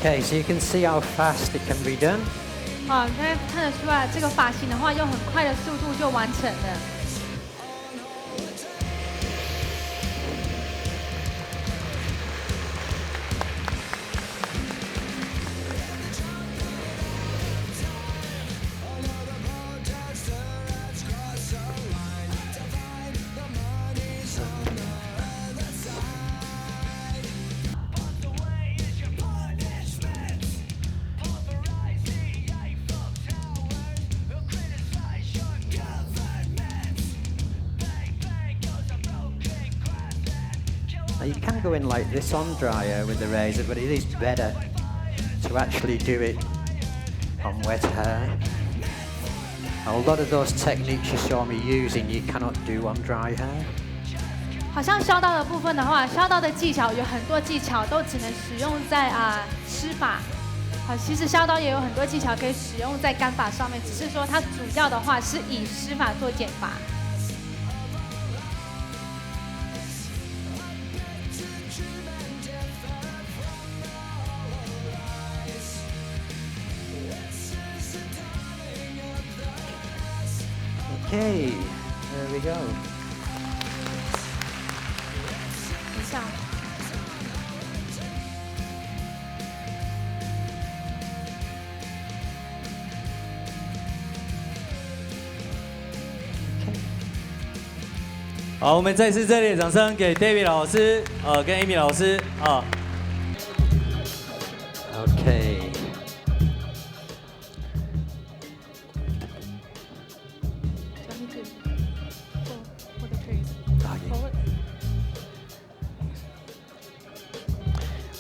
Okay, so you can see how fast it can be done. 好，你可以看得出来，这个发型的话，用很快的速度就完成了。Now you can go in like this on dryer with the razor, but it is better to actually do it on wet hair. A lot of those techniques you saw me using, you cannot do on dry hair. 好像削刀的部分的话，削刀的技巧有很多技巧都只能使用在湿发。好，其实削刀也有很多技巧可以使用在干发上面，只是说它主要的话是以湿发做剪发。Okay, there we go. 等一下。好，我们再次热烈的掌声给 David 老师，跟 Amy 老师啊。Okay.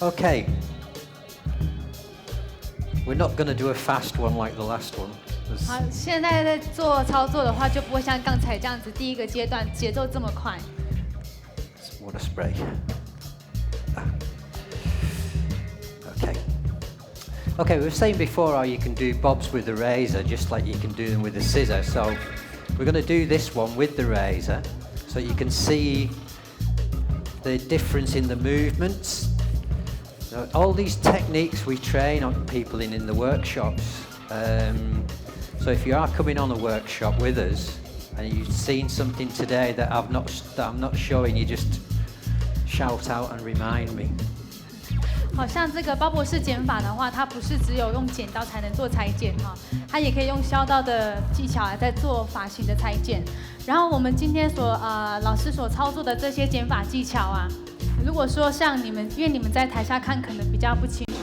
Okay. We're not going to do a fast one like the last one. 好，现在在做操作的话，就不会像刚才这样子，第一个阶段节奏这么快。Water spray. Okay. Okay, we were saying before how you can do bobs with the razor just like you can do them with the scissor. So we're going to do this one with the razor so you can see the difference in the movements. Now, all these techniques we train on people in the workshops. So if you are coming on a workshop with us and you've seen something today that I'm not showing you, just shout out and remind me. 好像这个包博士剪法的话，它不是只有用剪刀才能做裁剪哈，它也可以用削刀的技巧在做发型的裁剪。然后我们今天老师所操作的这些剪法技巧啊，如果说像你们，因为你们在台下看可能比较不清楚。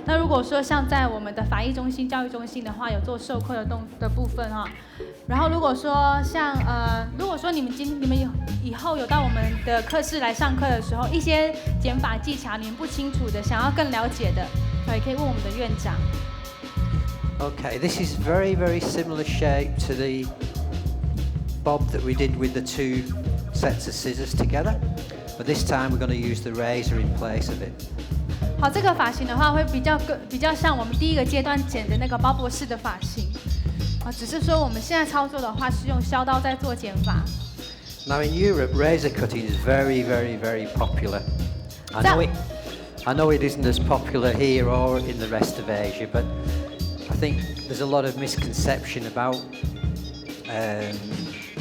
那如果说像在我们的法艺中心、教育中心的话，有做授课的部分哈。然后如果说像如果说你们以后有到我们的课室来上课的时候，一些剪法技巧你们不清楚的，想要更了解的，也可以问我们的院长。Okay, this is very, very similar shape to the bob that we did with the two sets of scissors together, but this time we're going to use the razor in place of it. 好，这个发型的话会比较像我们第一个阶段剪的那个包博士的发型，只是说我们现在操作的话是用削刀在做剪法。Now in Europe, razor cutting is very, very, very popular. I know it isn't as popular here or in the rest of Asia, but I think there's a lot of misconception about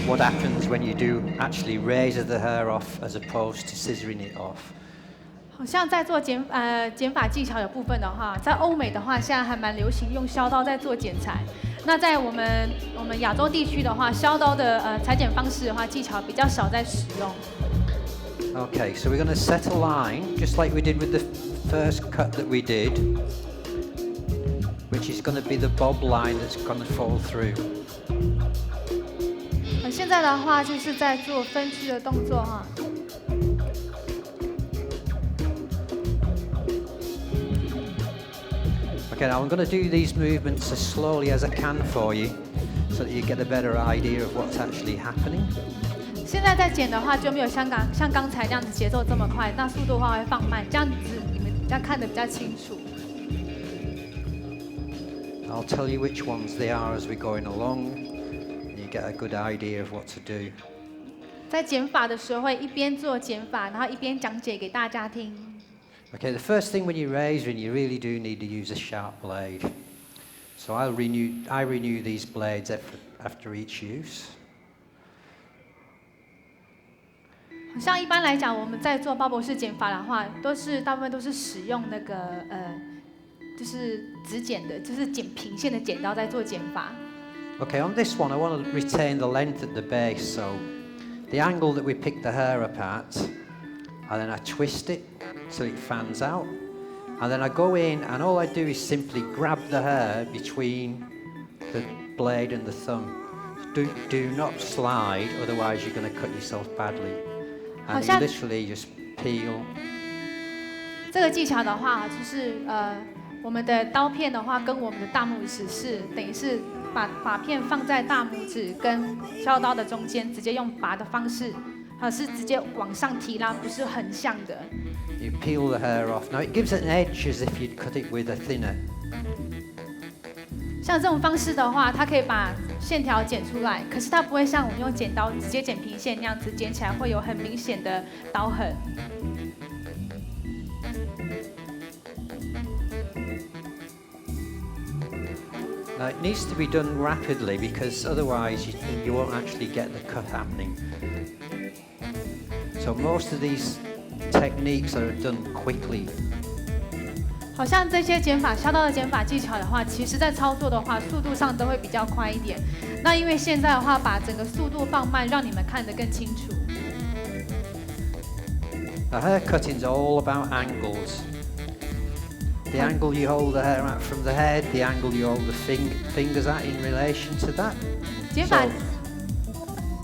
what happens when you do actually razor the hair off as opposed to scissoring it off. 好像在做剪法技巧的部分的话，在欧美的话，现在还蛮流行用削刀在做剪裁。那在我们亚洲地区的话，削刀的裁剪方式的话，技巧比较少在使用。Okay, so we're going to set a line just like we did with the first cut that we did, which is going to be the bob line that's going to fall through. 现在的话就是在做分区的动作哈。Okay, now I'm going to do these movements as slowly as I can for you, so that you get a better idea of what's actually happening. 现在在剪的话就没有像刚才这样子节奏这么快，那速度的话会放慢，这样子你们比较看得比较清楚。I'll tell you which ones they are as we're going along, and you get a good idea of what to do. 在剪法的时候会一边做剪法，然后一边讲解给大家听。Okay, the first thing when you're razoring, you really do need to use a sharp blade. So I renew these blades after each use. 像一般来讲，我们在做鲍勃式剪法的话，大部分都是使用那个就是直剪的，就是剪平线的剪刀在做剪法。Okay, on this one, I want to retain the length at the base, so the angle that we pick the hair apart, and then I twist it so it fans out, and then I go in, and all I do is simply grab the hair between the blade and the thumb. Do not slide, otherwise you're going to cut yourself badly. And you literally just peel. 这个技巧的话，就是我们的刀片的话，跟我们的大拇指是等于是把发片放在大拇指跟削刀的中间，直接用拔的方式，是直接往上提拉，不是横向的。You peel the hair off. Now it gives an edge as if you'd cut it with a thinner. 像这种方式的话，它可以把线条剪出来，可是它不会像我们用剪刀直接剪平线那样子，剪起来会有很明显的刀痕。Now it needs to be done rapidly because otherwise you won't actually get the cut happening. So most of these techniques are done quickly. 好像这些剪法、削刀的剪法技巧的话，其实在操作的话，速度上都会比较快一点。那因为现在的话，把整个速度放慢，让你们看得更清楚。Now hair cutting is all about angles. The angle you hold the hair at from the head, the angle you hold the fingers at in relation to that. 剪法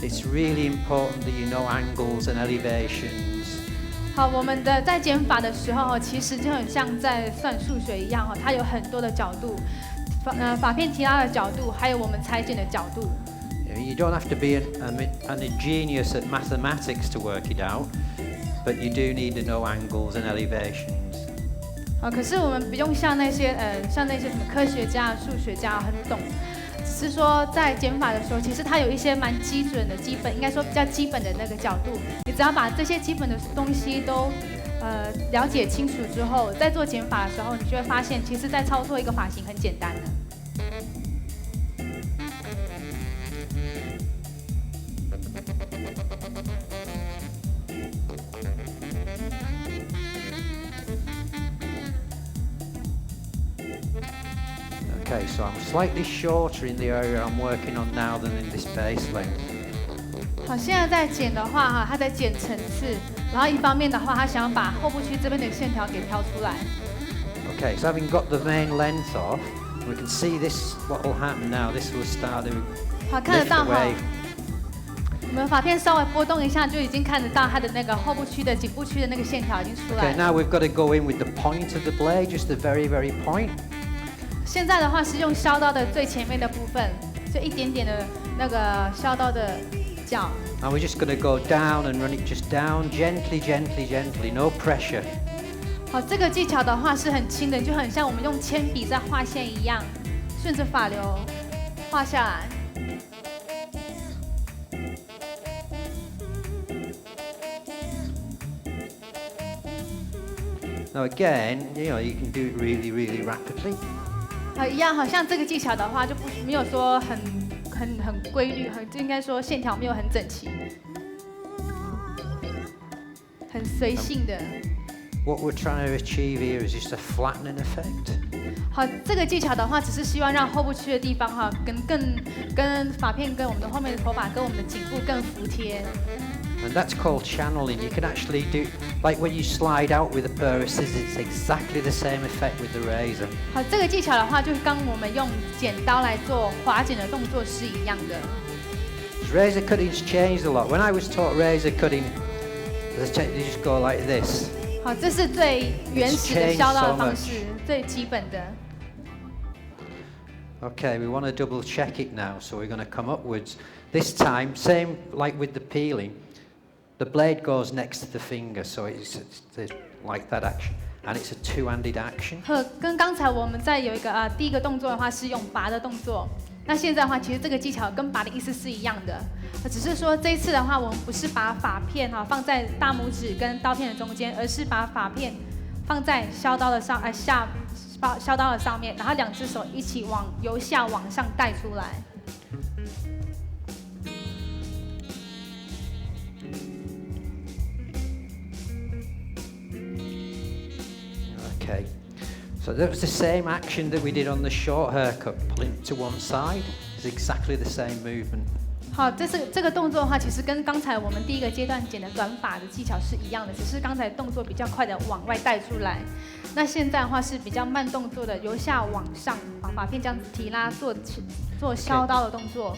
It's really important that you know angles and elevations. 好，我们的在剪法的时候，其实就很像在算数学一样哈，它有很多的角度，发片提拉的角度，还有我们裁剪的角度。You don't have to be a genius at mathematics to work it out, but you do need to know angles and elevations. 可是我们不用像那些什么科学家、数学家很懂，只是说在剪法的时候，其实它有一些蛮基准的应该说比较基本的那个角度，你只要把这些基本的东西都了解清楚之后，在做剪法的时候，你就会发现，其实在操作一个发型很简单的。Okay, so I'm slightly shorter in the area I'm working on now than in this base length. 好，现在在剪的话哈，它在剪层次，然后一方面的话，他想要把后部区这边的线条给挑出来。Okay, so having got the main length off, we can see this. What will happen now? This will start to 好，看得 lift 到哈 away.，我们发片稍微拨动一下，就已经看得到它的那个后部区的颈部区的那个线条已经出来 Okay, 了。 now we've got to go in with the point of the blade, just the very, very point. 现在的话是用削刀的最前面的部分，就一点点的那个削刀的角。And we're just going to go down and run it just down, gently, gently, gently, no pressure. 好，这个技巧的话是很轻的，就很像我们用铅笔在画线一样，顺着发流画下来。 Now again, you can do it really, really rapidly. 好，一样，好像这个技巧的话就没有说很规律，就应该说线条没有很整齐，很随性的。 What we're trying to achieve here is just a flattening effect. 好，这个技巧的话，只是希望让后部区的地方哈，跟发片跟我们的后面的头发跟我们的颈部更服帖。 And that's called channeling. You can actually do, like when you slide out with a pair of scissors, it's exactly the same effect with the razor. 好，这个技巧的话，就是跟我们用剪刀来做划剪的动作是一样的。 Razor cutting's changed a lot. When I was taught razor cutting, they just go like this. 好，这是最原始的削刀的方式，最基本的。 Okay, we want to double check it now, so we're going to come upwards. This time, same like with the peeling, the blade goes next to the finger, so it's like that action, and it's a two-handed action. 跟刚才我们在有一个第一个动作的话是用拔的动作，那现在的话其实这个技巧跟拔的意思是一样的，只是说这一次的话我们不是把发片放在大拇指跟刀片的中间，而是把发片放在削刀的削刀的上面，然后2只手一起由下往上带出来。Okay. So that was the same action that we did on the short haircut, pulling it to one side. It's exactly the same movement. 好，这个动作的话，其实跟刚才我们第一个阶段剪的短发的技巧是一样的，只是刚才动作比较快的往外带出来，那现在的话是比较慢动作的，由下往上把发片这样子提拉，做削刀的动作。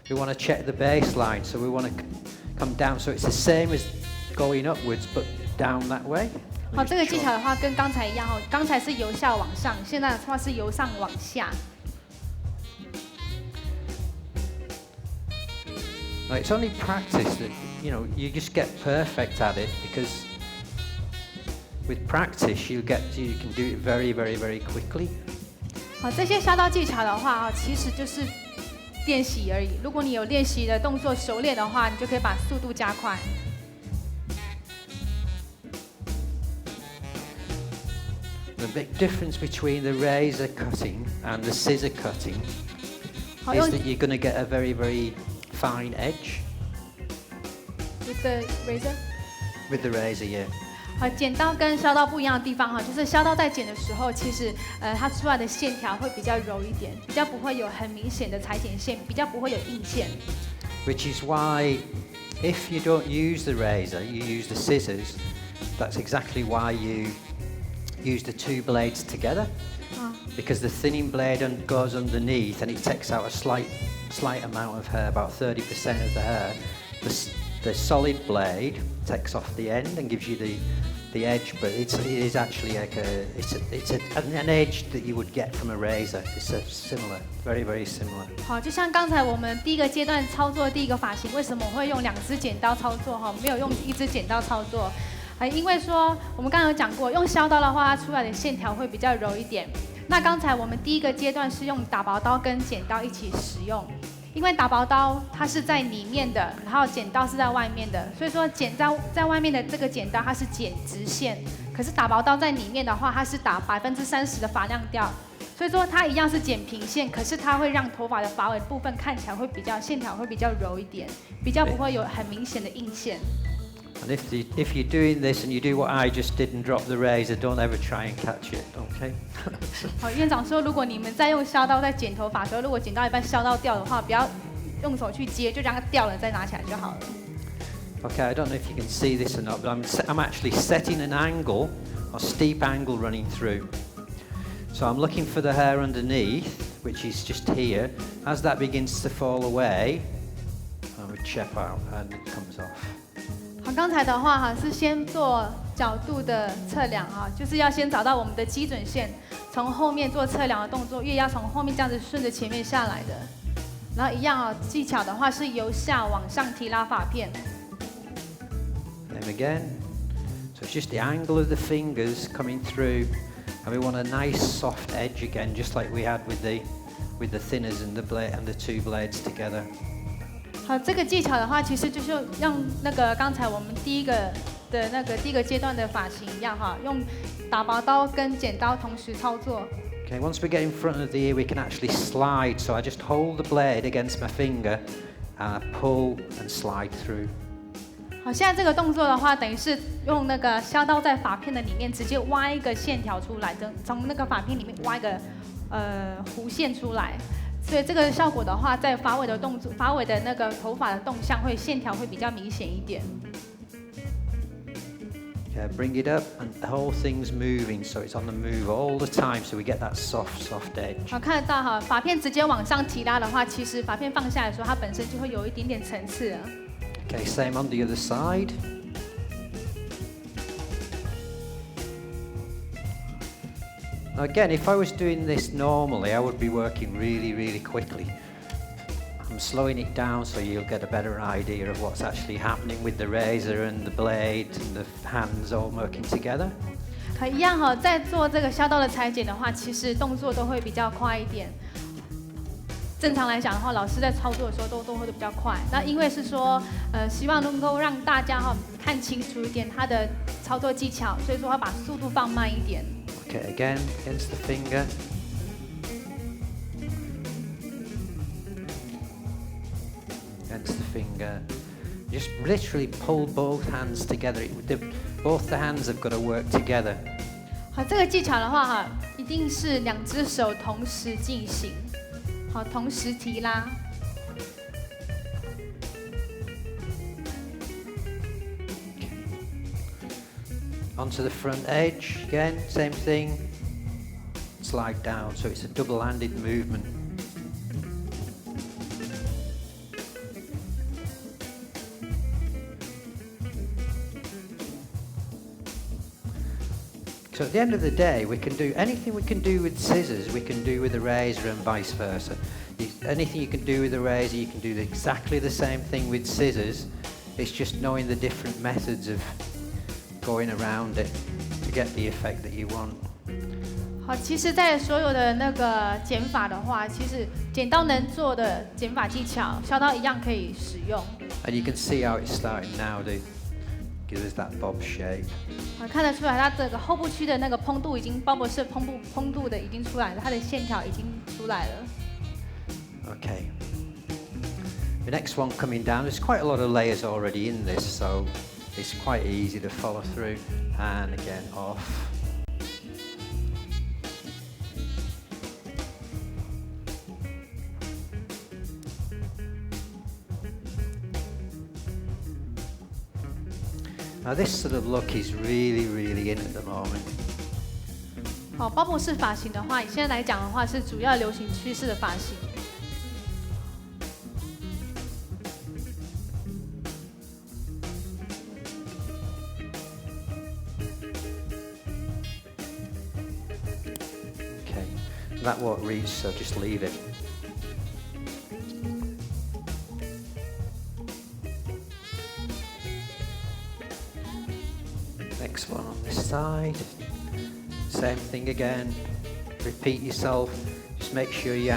We want to check the baseline, so we want to come down, so it's the same as going upwards, but down that way. 好，这个技巧的话跟刚才一样哈，刚才是由下往上，现在的话是由上往下。Now, it's only practice that you just get perfect at it, because with practice you can do it very, very, very quickly. 好，这些削刀技巧的话啊，其实就是练习而已。如果你有练习的动作熟练的话，你就可以把速度加快。The big difference between the razor cutting and the scissor cutting is that you're going to get a very, very fine edge. With the razor? With the razor, yeah. 好，剪刀跟削刀不一样的地方哈，就是削刀在剪的时候，其实它出来的线条会比较柔一点，比较不会有很明显的裁剪线，比较不会有硬线。Which is why, if you don't use the razor, you use the scissors. That's exactly why you use the two blades together, because the thinning blade goes underneath and it takes out a slight amount of hair, about 30% of the hair. The solid blade takes off the end and gives you the edge, but it is actually like an edge that you would get from a razor. It's similar, very, very similar. 好，就像刚才我们第一个阶段操作的第一个发型，为什么我会用2支剪刀操作哈，没有用1支剪刀操作？因为说我们刚刚有讲过，用削刀的话，它出来的线条会比较柔一点。那刚才我们第一个阶段是用打薄刀跟剪刀一起使用，因为打薄刀它是在里面的，然后剪刀是在外面的，所以说在外面的这个剪刀它是剪直线，可是打薄刀在里面的话，它是打30%的发量掉，所以说它一样是剪平线，可是它会让头发的发尾部分看起来会线条会比较柔一点，比较不会有很明显的硬线。And if you're doing this and you do what I just did and drop the razor, don't ever try and catch it, okay? 好，院长说，如果你们在用削刀在剪头发的时候，如果剪到一半削刀掉的话，不要用手去接，就让它掉了再拿起来就好了。Okay, I don't know if you can see this or not, but I'm actually setting an angle, a steep angle running through. So I'm looking for the hair underneath, which is just here. As that begins to fall away, I would check out and it comes off. 好，刚才的话哈是先做角度的测量哈，就是要先找到我们的基准线，从后面做测量的动作，越要从后面这样子顺着前面下来的。然后一样啊，技巧的话是由下往上提拉发片。Then again, so it's just the angle of the fingers coming through, and we want a nice soft edge again, just like we had with the thinners and the two blades together. 好，这个技巧的话，其实就是用那个刚才我们第一个阶段的发型一样哈，用打薄刀跟剪刀同时操作。Okay, once we get in front of the ear, we can actually slide. So I just hold the blade against my finger, and I pull and slide through. 好，现在这个动作的话，等于是用那个削刀在发片的里面直接挖一个线条出来，从那个发片里面挖一个弧线出来。所以这个效果的话，在发尾的动作、发尾的那个头发的动向线条会比较明显一点。Yeah, bring it up, and the whole thing's moving, so it's on the move all the time, so we get that soft edge. 好，看得到哈，发片直接往上提拉的话，其实发片放下来的时候，它本身就会有一点点层次了。Okay, same on the other side. Now again, if I was doing this normally, I would be working really, really quickly. I'm slowing it down so you'll get a better idea of what's actually happening with the razor and the blade and the hands all working together. 好，一样哈，在做这个削刀的裁剪的话，其实动作都会比较快一点。正常来讲的话，老师在操作的时候都会比较快。那因为是说，希望能够让大家看清楚一点他的操作技巧，所以说要把速度放慢一点。Okay, again against the finger. Against the finger. Just literally pull both hands together. Both the hands have got to work together. 好，这个技巧的话一定是2只手同时进行，好，同时提拉。Onto the front edge again, same thing. Slide down, so it's a double-handed movement. So at the end of the day, we can do anything we can do with scissors, we can do with a razor and vice versa. Anything you can do with a razor, you can do exactly the same thing with scissors. It's just knowing the different methods of going around it to get the effect that you want. 好，其实，在所有的那个剪法的话，其实剪刀能做的剪法技巧，削刀一样可以使用。And you can see how it's starting now to give us that bob shape. 好，看得出来，它这个后部区的那个蓬度已经，鲍勃式蓬度的已经出来了，它的线条已经出来了。Okay. The next one coming down, there's quite a lot of layers already in this, so it's quite easy to follow through. And again, off. Now this sort of look is really, really in at the moment. 好，鲍勃式发型的话，以现在来讲的话，是主要流行趋势的发型。Okay, that won't reach, so just leave it. Next one on this side. Same thing again. Repeat yourself. Just make sure your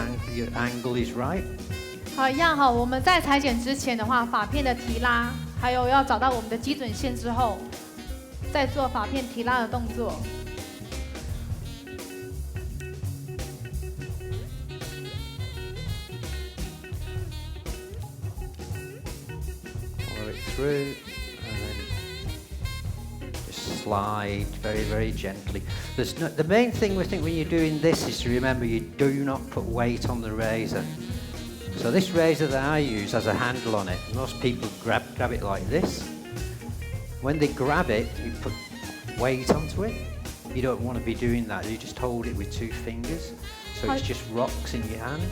angle is right. 好，一样好。我们在裁剪之前的话，发片的提拉，还有要找到我们的基准线之后，再做发片提拉的动作。Follow it through. Slide very, very gently. The main thing we think when you're doing this is to remember you do not put weight on the razor. So this razor that I use has a handle on it. Most people grab it like this. When they grab it, you put weight onto it. You don't want to be doing that. You just hold it with 2 fingers. So it's just rocks in your hand.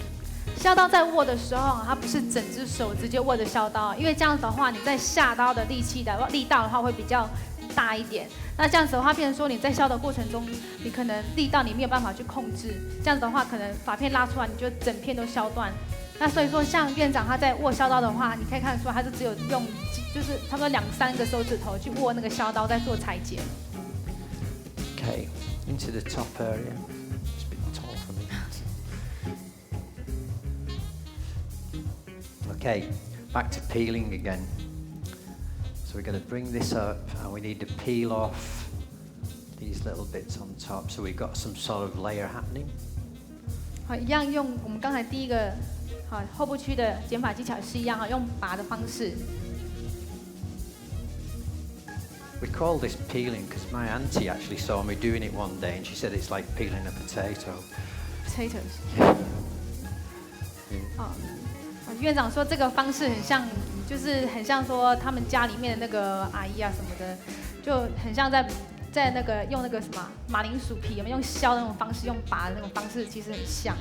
削刀在握的时候，它不是整只手直接握着削刀，因为这样子的话，你在下刀的力道的话会比较大一点。那这样子的话，变成说你在削的过程中，你可能力道你没有办法去控制，这样子的话，可能发片拉出来，你就整片都削断。那所以说，像院长他在握削刀的话，你可以看得出来，他是只有用就是差不多2-3个手指头去握那个削刀，在做裁剪。Okay, into the top area. It's a bit tall for me. Okay, back to peeling again. So we're going to bring this up and we need to peel off these little bits on top so we've got some sort of layer happening. 好，一样用我们刚才第一个好后部区的剪法技巧是一样哈，用拔的方式。We call this peeling because my auntie actually saw me doing it one day and she said it's like peeling a potato. Potatoes. 院长说这个方式很像，就是很像说他们家里面的那个阿姨啊什么的，就很像在那个用那个什么马铃薯皮，有没有用削的那种方式，用拔的那种方式，其实很像。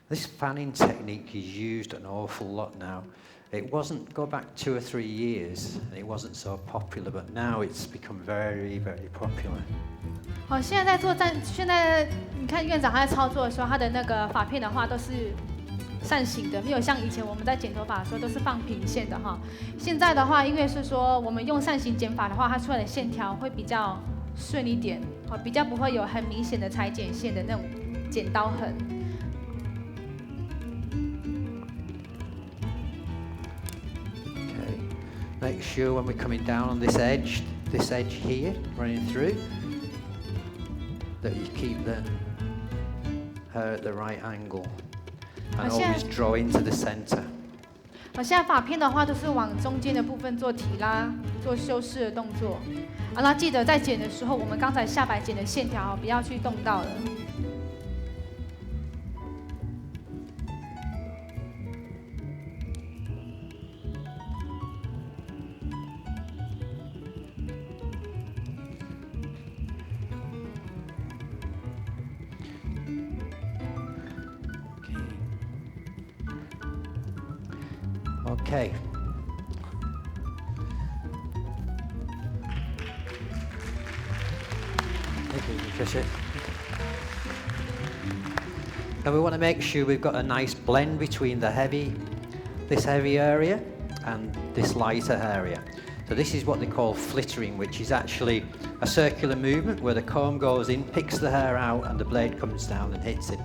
This fanning technique is used an awful lot now. It wasn't, go back 2 or 3 years, and it wasn't so popular, but now it's become very, very popular. 好，现在在你看院长他在操作的时候，他的那个发片的话都是扇形的，没有像以前我们在剪头发的时候都是放平线的哈。现在的话，因为是说我们用扇形剪法的话，它出来的线条会比较顺一点，好，比较不会有很明显的裁剪线的那种剪刀痕。Okay. Make sure when we're coming down on this edge here, running through, that you keep the hair at the right angle and always draw into the center. 好，现在发片的话都是往中间的部分做提拉、做修饰的动作。啊，那记得在剪的时候，我们刚才下摆剪的线条不要去动到了。Okay. Thank you, Patricia. Now we want to make sure we've got a nice blend between this heavy area and this lighter area. So this is what they call flittering, which is actually a circular movement where the comb goes in, picks the hair out, and the blade comes down and hits it,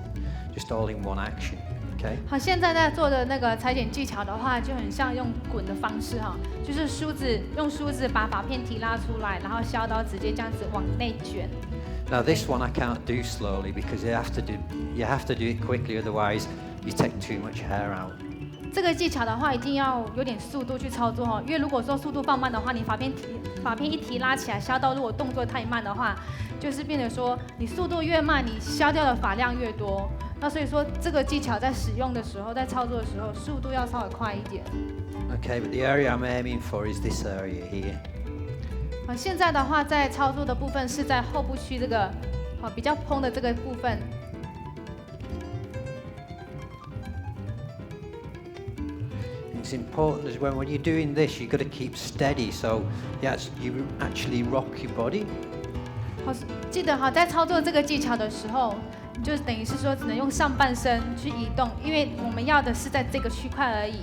just all in one action. Okay. 好，现在在做的那个裁剪技巧的话，就很像用滚的方式哈，就是用梳子把发片提拉出来，然后削刀直接这样子往内卷。Now this one I can't do slowly because you have to do it quickly, otherwise you take too much hair out. 这个技巧的话，一定要有点速度去操作哈，因为如果说速度放慢的话，你发片一提拉起来，削刀如果动作太慢的话，就是变得说你速度越慢，你削掉的发量越多。那所以说这个技巧在使用的时候，在操作的时候，速度要稍微快一点。Okay, but the area I'm aiming for is this area here. 好，现在的话在操作的部分是在后部区这个好比较蓬的这个部分。It's important as well when you're doing this, you've got to keep steady, so you actually rock your body. 好，记得哈，在操作这个技巧的时候，你就等于是说只能用上半身去移动，因为我们要的是在这个区块而已。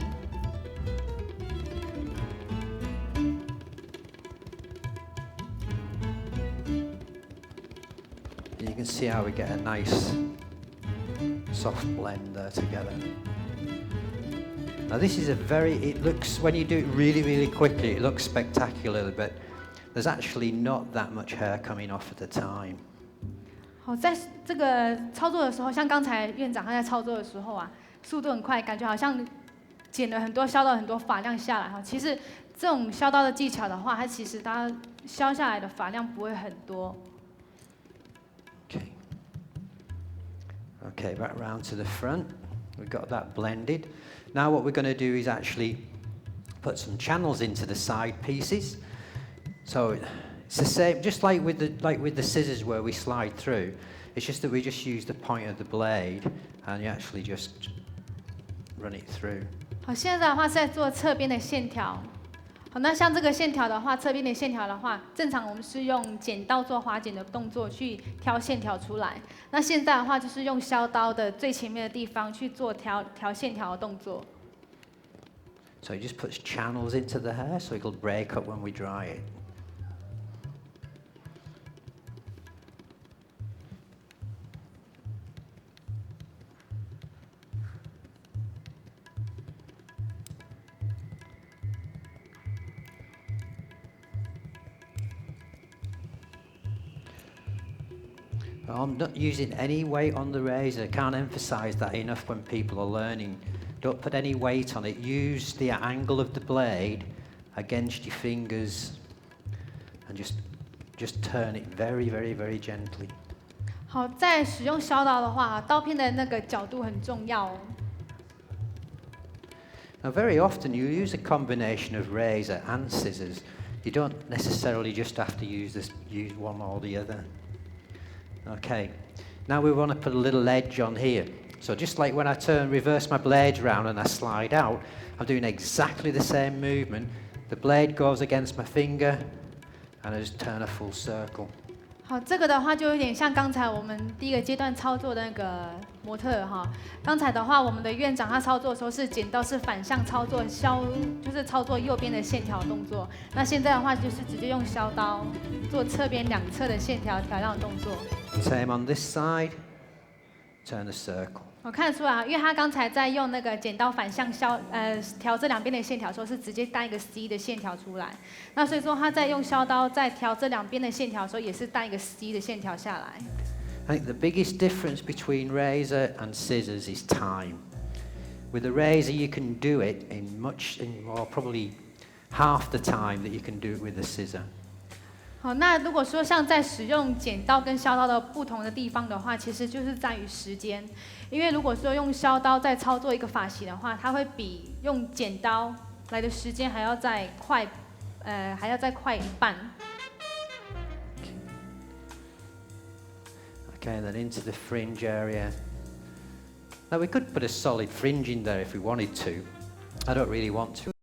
You can see how we get a nice soft blend there together. Now this is it looks, when you do it really, really quickly, it looks spectacular, but there's actually not that much hair coming off at a time. 好，在这个操作的时候，像刚才院长他在操作的时候啊，速度很快，感觉好像剪了很多、削到很多发量下来哈。其实这种削刀的技巧的话，它其实它削下来的发量不会很多。Okay, back round to the front. We've got that blended. Now what we're going to do is actually put some channels into the side pieces. So it's the same, just like with the scissors where we slide through. It's just that we just use the point of the blade and you actually just run it through. 好，现在的话是在做侧边的线条。好，那像这个线条的话，侧边的线条的话，正常我们是用剪刀做划剪的动作去挑线条出来。那现在的话，就是用削刀的最前面的地方去做调线条的动作。So it just puts channels into the hair so it'll break up when we dry it. I'm not using any weight on the razor. I can't emphasize that enough when people are learning. Don't put any weight on it. Use the angle of the blade against your fingers and just turn it very, very, very gently. 好，在使用削刀的话，刀片的那个角度很重要哦。Now, very often you use a combination of razor and scissors. You don't necessarily just have to use one or the other. Okay, now we want to put a little edge on here. So just like when I reverse my blades round and I slide out, I'm doing exactly the same movement. The blade goes against my finger and I just turn a full circle. 好，这个的话就有点像刚才我们第一个阶段操作的那个模特儿哈。刚才的话，我们的院长他操作的时候是剪刀是反向操作就是操作右边的线条动作。那现在的话就是直接用削刀做侧边两侧的线条调亮的动作。Same on this side. Turn a circle. 我看得出来，因为他刚才在用那个剪刀反向调这两边的线条的时候，是直接带一个 C 的线条出来。那所以说他在用削刀在调这两边的线条的时候，也是带一个 C 的线条下来。I think the biggest difference between razor and scissors is time. With a razor, you can do it or probably half the time that you can do it with a scissor. 好，那如果说像在使用剪刀跟削刀的不同的地方的话，其实就是在于时间。因为如果说用削刀在操作一个发型的话，它会比用剪刀来的时间还要再快一半。Okay, then into the fringe area. Now we could put a solid fringe in there if we wanted to. I don't really want to.